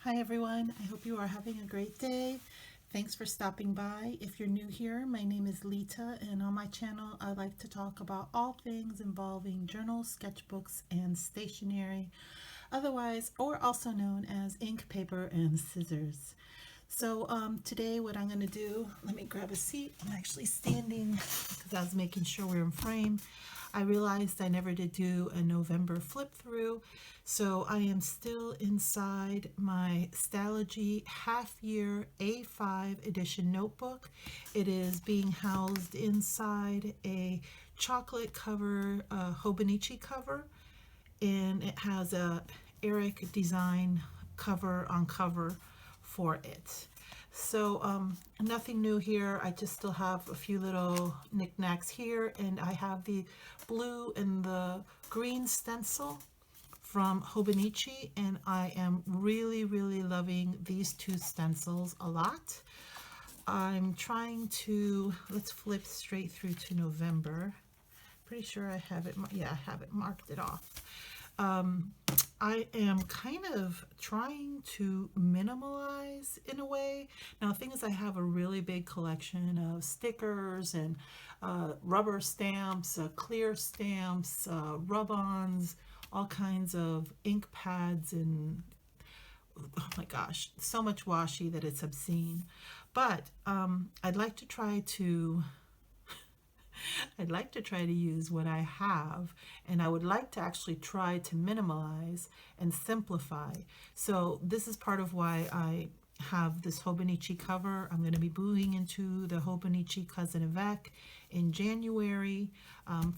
Hi everyone, I hope you are having a great day. Thanks for stopping by. If you're new here, my name is Lita, and on my channel I like to talk about all things involving journals, sketchbooks, and stationery, otherwise or also known as ink, paper, and scissors. So today what I'm going to do, let me grab a seat. I'm actually standing because I was making sure we're in frame. I realized I never did do a November flip through, so I am still inside my Stalogy half-year A5 edition notebook. It is being housed inside a chocolate cover, Hobonichi cover, and it has a Eric design cover on cover for it. So nothing new here. I just still have a few little knickknacks here, and I have the blue and the green stencil from Hobonichi, and I am really loving these two stencils a lot. I'm trying to, let's flip straight through to November. Pretty sure I have it, yeah, I have it marked it off. I am kind of trying to minimalize in a way. Now, the thing is, I have a really big collection of stickers and rubber stamps, clear stamps, rub-ons, all kinds of ink pads, and oh my gosh, so much washi that it's obscene. But I'd like to try to use what I have, and I would like to actually try to minimalize and simplify. So this is part of why I have this Hobonichi cover. I'm going to be moving into the Hobonichi Cousin Avec in January.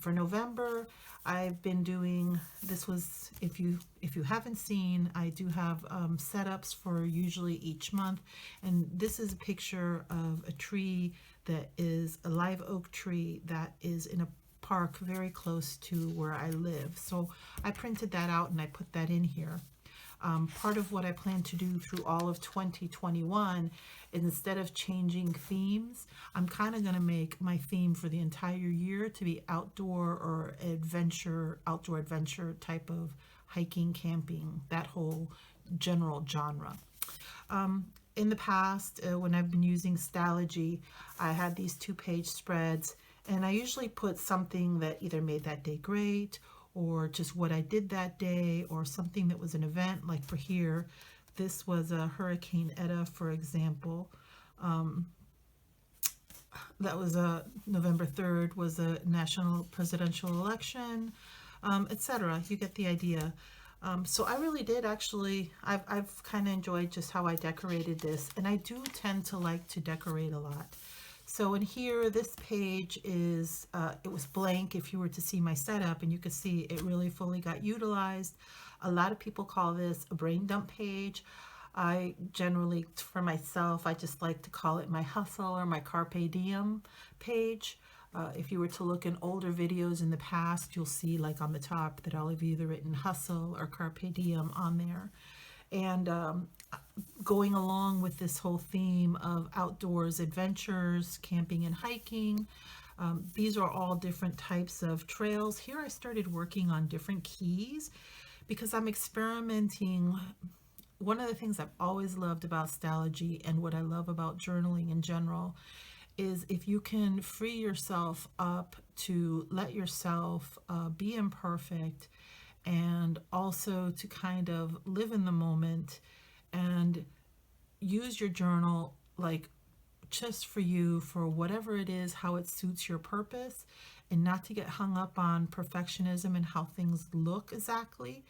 For November, I've been doing, this was, if you haven't seen, I do have setups for usually each month, and this is a picture of a tree that is a live oak tree that is in a park very close to where I live. So I printed that out and I put that in here. Part of what I plan to do through all of 2021 is, instead of changing themes, I'm kind of going to make my theme for the entire year to be outdoor or outdoor adventure type of hiking, camping, that whole general genre. In the past, when I've been using Stalogy, I had these 2-page spreads, and I usually put something that either made that day great, or just what I did that day, or something that was an event. Like for here, this was a Hurricane Eta, for example. That was November 3rd was a national presidential election, etc. You get the idea. So I really did actually, I've kind of enjoyed just how I decorated this, and I do tend to like to decorate a lot. So in here, this page is, it was blank if you were to see my setup, and you could see it really fully got utilized. A lot of people call this a brain dump page. I generally, for myself, I just like to call it my hustle or my carpe diem page. If you were to look in older videos in the past, you'll see like on the top that I'll have either written hustle or carpe diem on there. And going along with this whole theme of outdoors adventures, camping and hiking, these are all different types of trails. Here I started working on different keys because I'm experimenting. One of the things I've always loved about Stalogy, and what I love about journaling in general, is if you can free yourself up to let yourself be imperfect, and also to kind of live in the moment and use your journal like just for you, for whatever it is, how it suits your purpose, and not to get hung up on perfectionism and how things look exactly.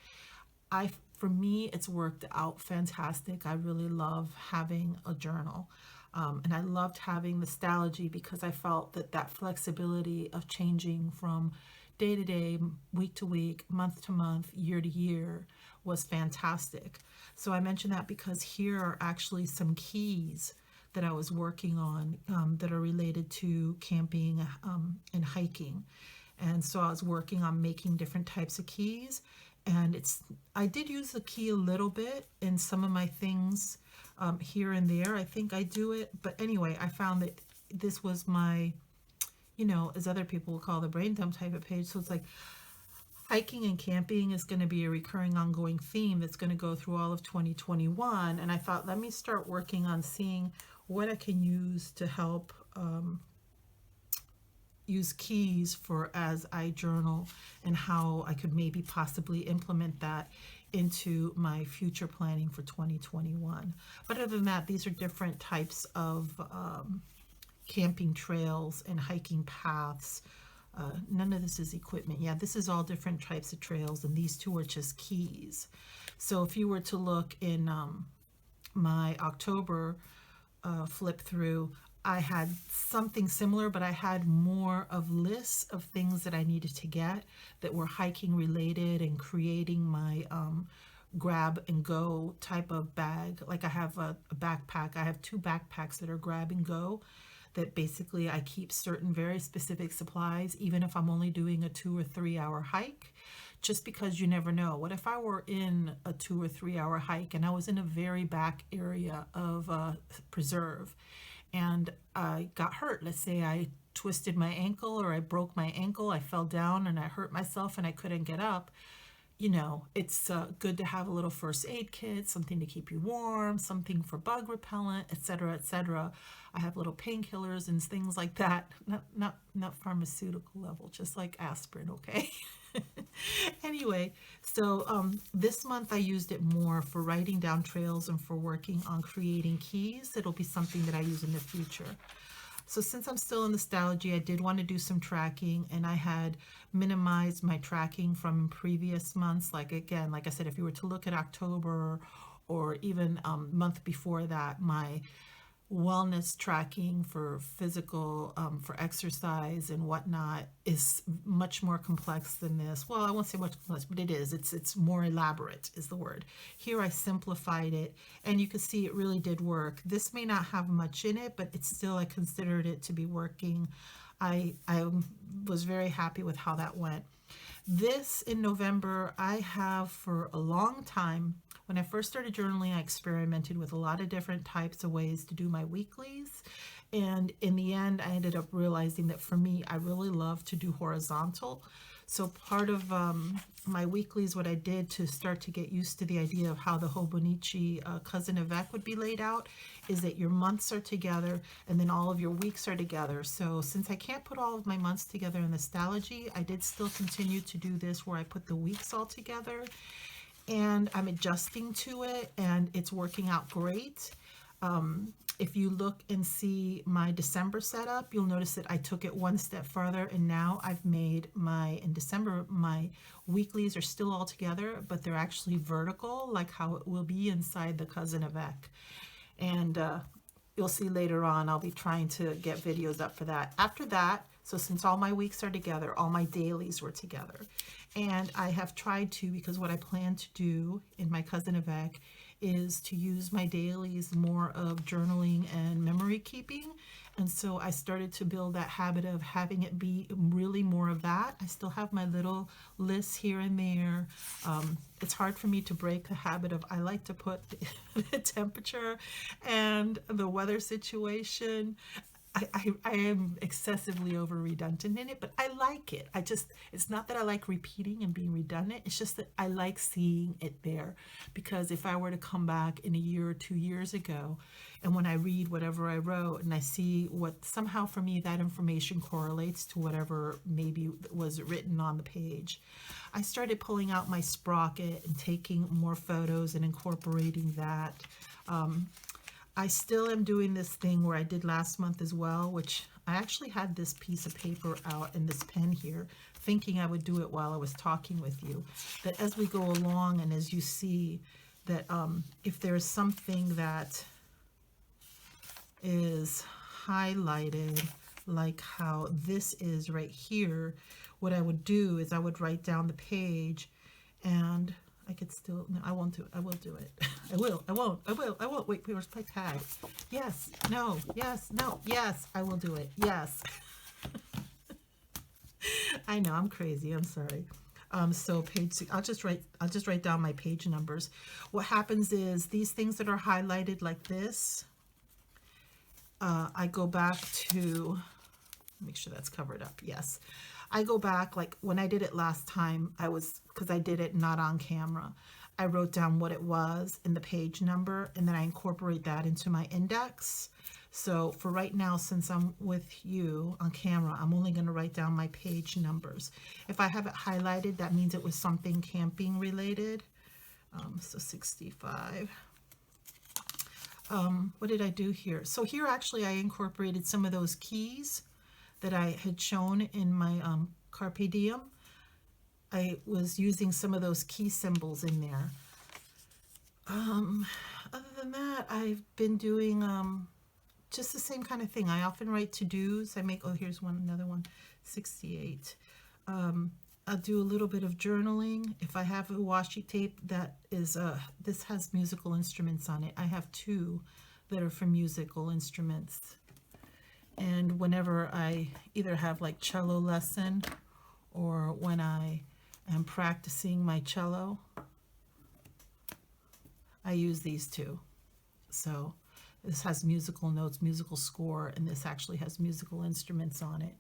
For me, it's worked out fantastic. I really love having a journal. And I loved having the Stalogy because I felt that that flexibility of changing from day to day, week to week, month to month, year to year was fantastic. So I mention that because here are actually some keys that I was working on that are related to camping and hiking. And so I was working on making different types of keys. And I did use the key a little bit in some of my things here and there. I think I do it. But anyway, I found that this was my, as other people will call the brain dump type of page. So it's like, Hiking and camping is going to be a recurring ongoing theme that's going to go through all of 2021. And I thought, let me start working on seeing what I can use to help use keys for as I journal, and how I could maybe possibly implement that into my future planning for 2021. But other than that, these are different types of camping trails and hiking paths. None of this is equipment. Yeah, this is all different types of trails, and these two are just keys. So if you were to look in my October flip through, I had something similar, but I had more of lists of things that I needed to get that were hiking related, and creating my grab and go type of bag. Like I have a backpack. I have two backpacks that are grab and go, that basically I keep certain very specific supplies, even if I'm only doing a 2 or 3 hour hike, just because you never know. What if I were in a 2 or 3 hour hike and I was in a very back area of a preserve and I got hurt? Let's say I twisted my ankle, or I broke my ankle, I fell down and I hurt myself and I couldn't get up. You know, it's good to have a little first aid kit, something to keep you warm, something for bug repellent, etc., etc. I have little painkillers and things like that. Not pharmaceutical level, just like aspirin, okay? Anyway, so this month I used it more for writing down trails and for working on creating keys. It'll be something that I use in the future. So since I'm still in the Stalogy, I did want to do some tracking, and I had minimized my tracking from previous months. Like again, like I said, if you were to look at October, or even month before that, my wellness tracking for physical, for exercise and whatnot, is much more complex than this. Well, I won't say much complex, but it is. It's more elaborate is the word. Here I simplified it, and you can see it really did work. This may not have much in it, but it's still, I considered it to be working. I was very happy with how that went. This in November, I have for a long time. When I first started journaling, I experimented with a lot of different types of ways to do my weeklies. And in the end, I ended up realizing that for me, I really love to do horizontal. So part of my weeklies, what I did to start to get used to the idea of how the Hobonichi Cousin Avec would be laid out, is that your months are together and then all of your weeks are together. So since I can't put all of my months together in the Stalogy, I did still continue to do this where I put the weeks all together. And I'm adjusting to it, and it's working out great. If you look and see my December setup, you'll notice that I took it one step further, and now I've made in December, my weeklies are still all together, but they're actually vertical, like how it will be inside the Cousin Avec. And you'll see later on, I'll be trying to get videos up for that. After that, so since all my weeks are together, all my dailies were together. And I have tried to, because what I plan to do in my Cousin Avec is to use my dailies more of journaling and memory keeping. And so I started to build that habit of having it be really more of that. I still have my little lists here and there. It's hard for me to break the habit of, I like to put the temperature and the weather situation. I am excessively over redundant in it, but I like it. It's not that I like repeating and being redundant. It's just that I like seeing it there, because if I were to come back in a year or 2 years ago, and when I read whatever I wrote and I see what somehow for me that information correlates to whatever maybe was written on the page, I started pulling out my sprocket and taking more photos and incorporating that. I still am doing this thing where I did last month as well, which I actually had this piece of paper out and this pen here, thinking I would do it while I was talking with you. That as we go along, and as you see, that if there's something that is highlighted, like how this is right here, what I would do is I would write down the page, and I could still, no, I won't do it. I will do it. I will. I won't. I will. I won't. Wait, where's my tag? Yes. No. Yes. No. Yes. I will do it. Yes. I know I'm crazy. I'm sorry. So page 6, I'll just write down my page numbers. What happens is these things that are highlighted like this, I go back to, make sure that's covered up. Yes. I go back, like when I did it last time, because I did it not on camera, I wrote down what it was and the page number, and then I incorporate that into my index. So for right now, since I'm with you on camera, I'm only going to write down my page numbers. If I have it highlighted, that means it was something camping related. So 65. What did I do here? So here actually I incorporated some of those keys that I had shown in my Carpe Diem. I was using some of those key symbols in there. Other than that, I've been doing just the same kind of thing. I often write to-dos. I make, oh, here's another one, 68. I'll do a little bit of journaling. If I have a washi tape that is, this has musical instruments on it. I have 2 that are for musical instruments. And whenever I either have like cello lesson or when I am practicing my cello, I use these 2. So this has musical notes, musical score, and this actually has musical instruments on it.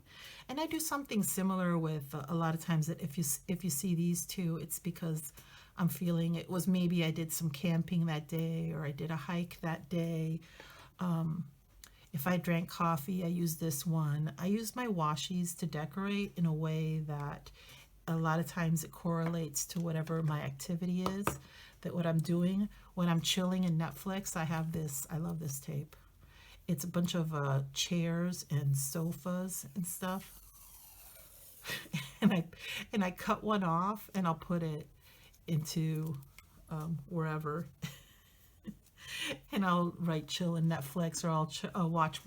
And I do something similar with a lot of times that if you see these 2, it's because I'm feeling it was maybe I did some camping that day or I did a hike that day. If I drank coffee, I use this one. I use my washies to decorate in a way that a lot of times it correlates to whatever my activity is, that what I'm doing. When I'm chilling in Netflix, I have this, I love this tape. It's a bunch of chairs and sofas and stuff. and I cut one off and I'll put it into wherever. And I'll write chill in Netflix, or I'll watch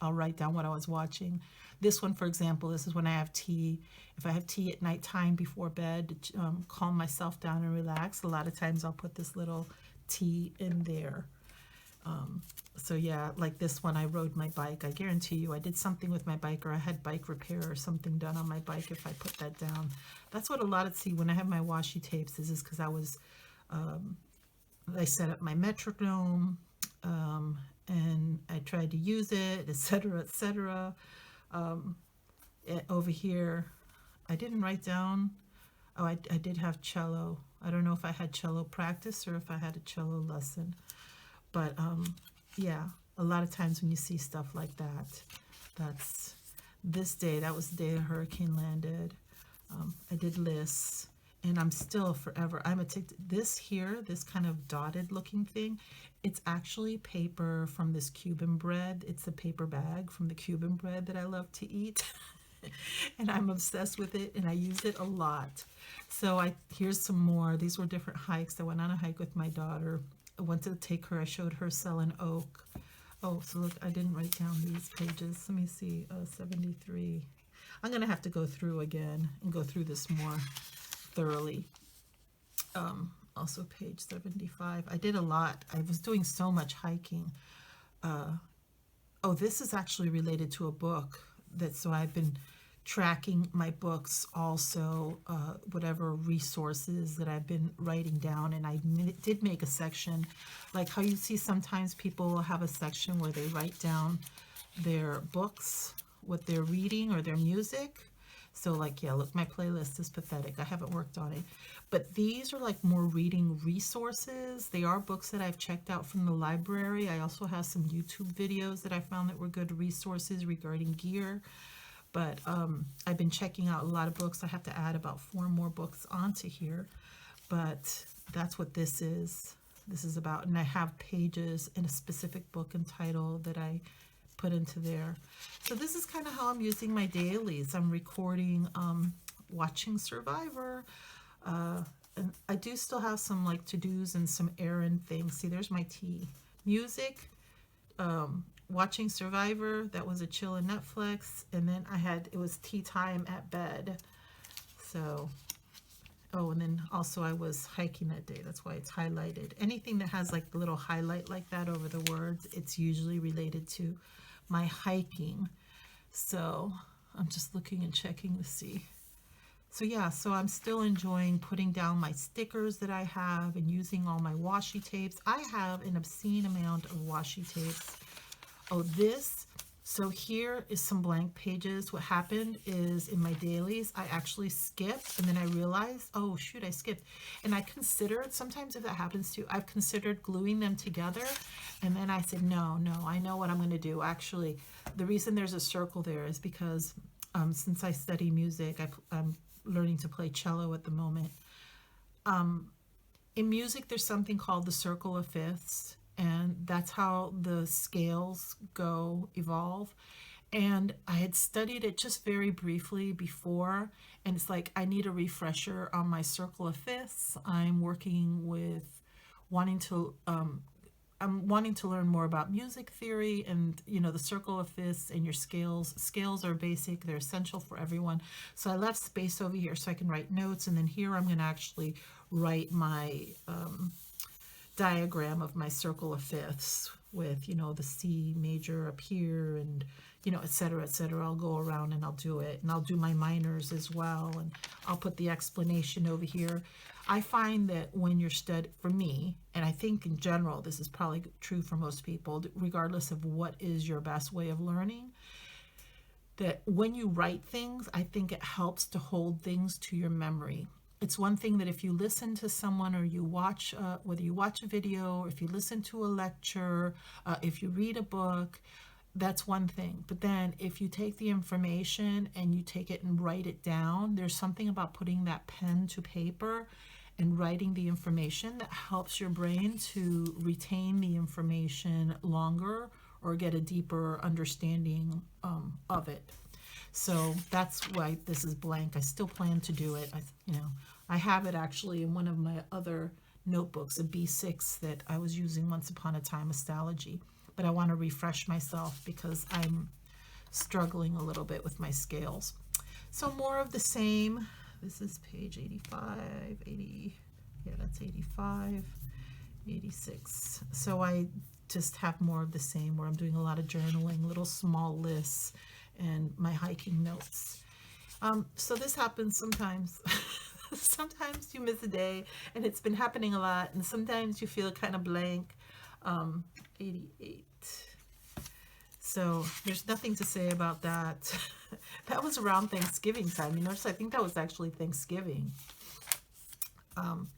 I'll write down what I was watching. This one, for example, this is when I have tea. If I have tea at nighttime before bed to calm myself down and relax, a lot of times I'll put this little tea in there. So yeah, like this one, I rode my bike. I guarantee you I did something with my bike, or I had bike repair or something done on my bike if I put that down. That's what a lot of, see, when I have my washi tapes, this is because I set up my metronome, and I tried to use it, etc., etc. Over here, I didn't write down, oh, I did have cello. I don't know if I had cello practice or if I had a cello lesson. But yeah, a lot of times when you see stuff like that, that's this day, that was the day a hurricane landed. I did lists. And I'm still forever, I'm addicted. This here, this kind of dotted looking thing, it's actually paper from this Cuban bread. It's a paper bag from the Cuban bread that I love to eat. And I'm obsessed with it, and I use it a lot. So here's some more. These were different hikes. I went on a hike with my daughter. I went to take her, I showed her selling oak. Oh, so look, I didn't write down these pages. Let me see, 73. I'm gonna have to go through again and go through this more thoroughly. Also page 75. I did a lot. I was doing so much hiking. Oh, this is actually related to a book so I've been tracking my books also, whatever resources that I've been writing down. And I did make a section, like how you see sometimes people have a section where they write down their books, what they're reading, or their music. So like, yeah, look, my playlist is pathetic. I haven't worked on it. But these are like more reading resources. They are books that I've checked out from the library. I also have some YouTube videos that I found that were good resources regarding gear. But I've been checking out a lot of books. I have to add about 4 more books onto here. But that's what this is. This is about, and I have pages in a specific book and title that I put into there. So this is kind of how I'm using my dailies. I'm recording, watching Survivor, and I do still have some like to-dos and some errand things. See, there's my tea. Music, watching Survivor, that was a chill in Netflix, and then it was tea time at bed. So, oh, and then also I was hiking that day. That's why it's highlighted. Anything that has like a little highlight like that over the words, it's usually related to my hiking. So I'm just looking and checking to see. So yeah, so I'm still enjoying putting down my stickers that I have and using all my washi tapes. I have an obscene amount of washi tapes. Oh, this So here is some blank pages. What happened is in my dailies, I actually skipped, and then I realized, oh shoot, I skipped. And I considered, sometimes if that happens to you, I've considered gluing them together. And then I said, no, I know what I'm going to do. Actually, the reason there's a circle there is because since I study music, I'm learning to play cello at the moment. In music, there's something called the circle of fifths, and that's how the scales evolve. And I had studied it just very briefly before, and it's like I need a refresher on my circle of fifths. I'm working with wanting to I'm wanting to learn more about music theory, and the circle of fifths and your scales. Scales are basic, they're essential for everyone. So I left space over here so I can write notes, and then here I'm going to actually write my diagram of my circle of fifths with the C major up here, and etc., etc. I'll go around and I'll do it, and I'll do my minors as well, and I'll put the explanation over here. I find that when you're for me, and I think in general this is probably true for most people, regardless of what is your best way of learning, that when you write things, I think it helps to hold things to your memory. It's one thing that if you listen to someone, or you watch, whether you watch a video, or if you listen to a lecture, if you read a book, that's one thing. But then if you take the information and you take it and write it down, there's something about putting that pen to paper and writing the information that helps your brain to retain the information longer, or get a deeper understanding of it. So that's why this is blank. I still plan to do it. I have it actually in one of my other notebooks, a B6 that I was using once upon a time, a Stalogy. But I want to refresh myself because I'm struggling a little bit with my scales. So more of the same. This is page 85, 80, yeah, that's 85, 86. So I just have more of the same, where I'm doing a lot of journaling, little small lists, and my hiking notes. So this happens sometimes. Sometimes you miss a day, and it's been happening a lot, and sometimes you feel kind of blank. 88. So there's nothing to say about that. That was around Thanksgiving time. Notice I think that was actually Thanksgiving.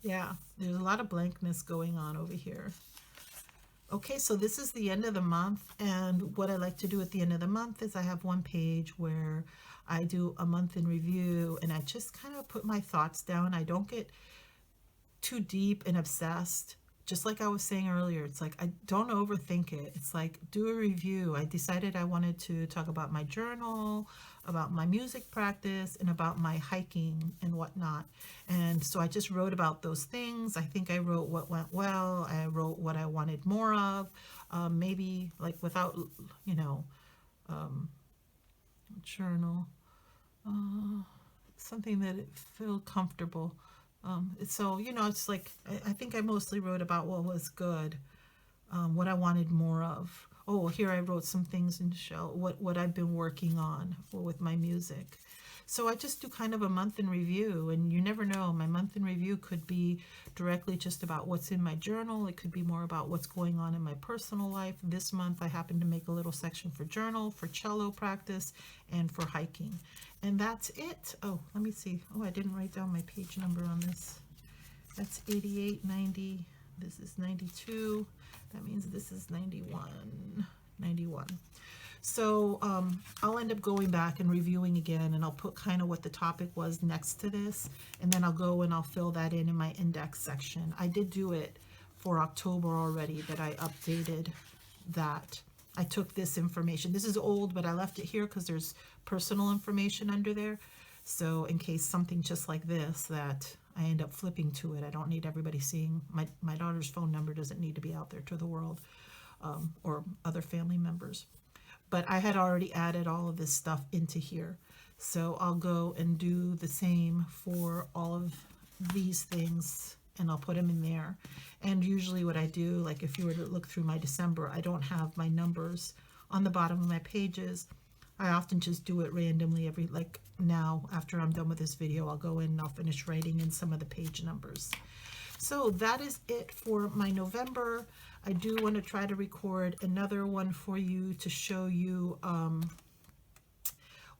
Yeah, there's a lot of blankness going on over here. Okay, so this is the end of the month, and what I like to do at the end of the month is I have one page where I do a month in review, and I just kind of put my thoughts down. I don't get too deep and obsessed. Just like I was saying earlier, it's like I don't overthink it. It's like, do a review. I decided I wanted to talk about my journal, about my music practice, and about my hiking and whatnot. And so I just wrote about those things. I think I wrote what went well. I wrote what I wanted more of. Maybe like without, journal, something that it feel comfortable. So, it's like, I think I mostly wrote about what was good, what I wanted more of. Oh, here I wrote some things in shell, what I've been working on with my music. So I just do kind of a month in review, and you never know. My month in review could be directly just about what's in my journal. It could be more about what's going on in my personal life. This month I happened to make a little section for journal, for cello practice, and for hiking. And that's it. Oh, let me see. Oh, I didn't write down my page number on this. That's 88, 90. This is 92. That means this is 91. 91. So I'll end up going back and reviewing again, and I'll put kind of what the topic was next to this, and then I'll go and I'll fill that in my index section. I did do it for October already, that I updated that. I took this information. This is old, but I left it here because there's personal information under there. So in case something just like this, that I end up flipping to it, I don't need everybody seeing. My daughter's phone number doesn't need to be out there to the world, or other family members. But I had already added all of this stuff into here. So I'll go and do the same for all of these things, and I'll put them in there. And usually what I do, like if you were to look through my December, I don't have my numbers on the bottom of my pages. I often just do it randomly like now, after I'm done with this video, I'll go in and I'll finish writing in some of the page numbers. So that is it for my November. I do want to try to record another one for you to show you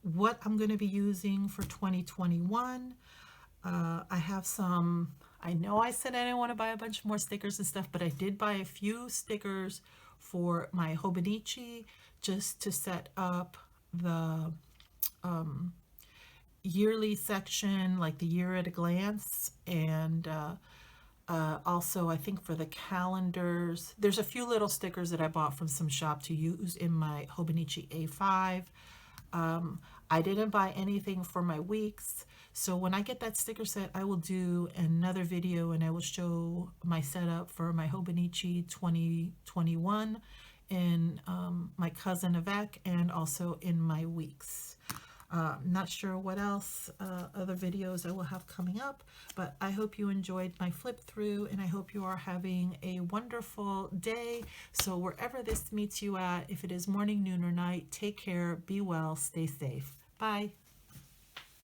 what I'm going to be using for 2021. I have some, I know I said I didn't want to buy a bunch more stickers and stuff, but I did buy a few stickers for my Hobonichi just to set up the yearly section, like the year at a glance, and also I think for the calendars, there's a few little stickers that I bought from some shop to use in my Hobonichi A5. I didn't buy anything for my weeks, so when I get that sticker set, I will do another video and I will show my setup for my Hobonichi 2021 in my Cousin Avec and also in my weeks. Not sure what else other videos I will have coming up, but I hope you enjoyed my flip through and I hope you are having a wonderful day. So wherever this meets you at, if it is morning, noon, or night, take care, be well, stay safe. Bye.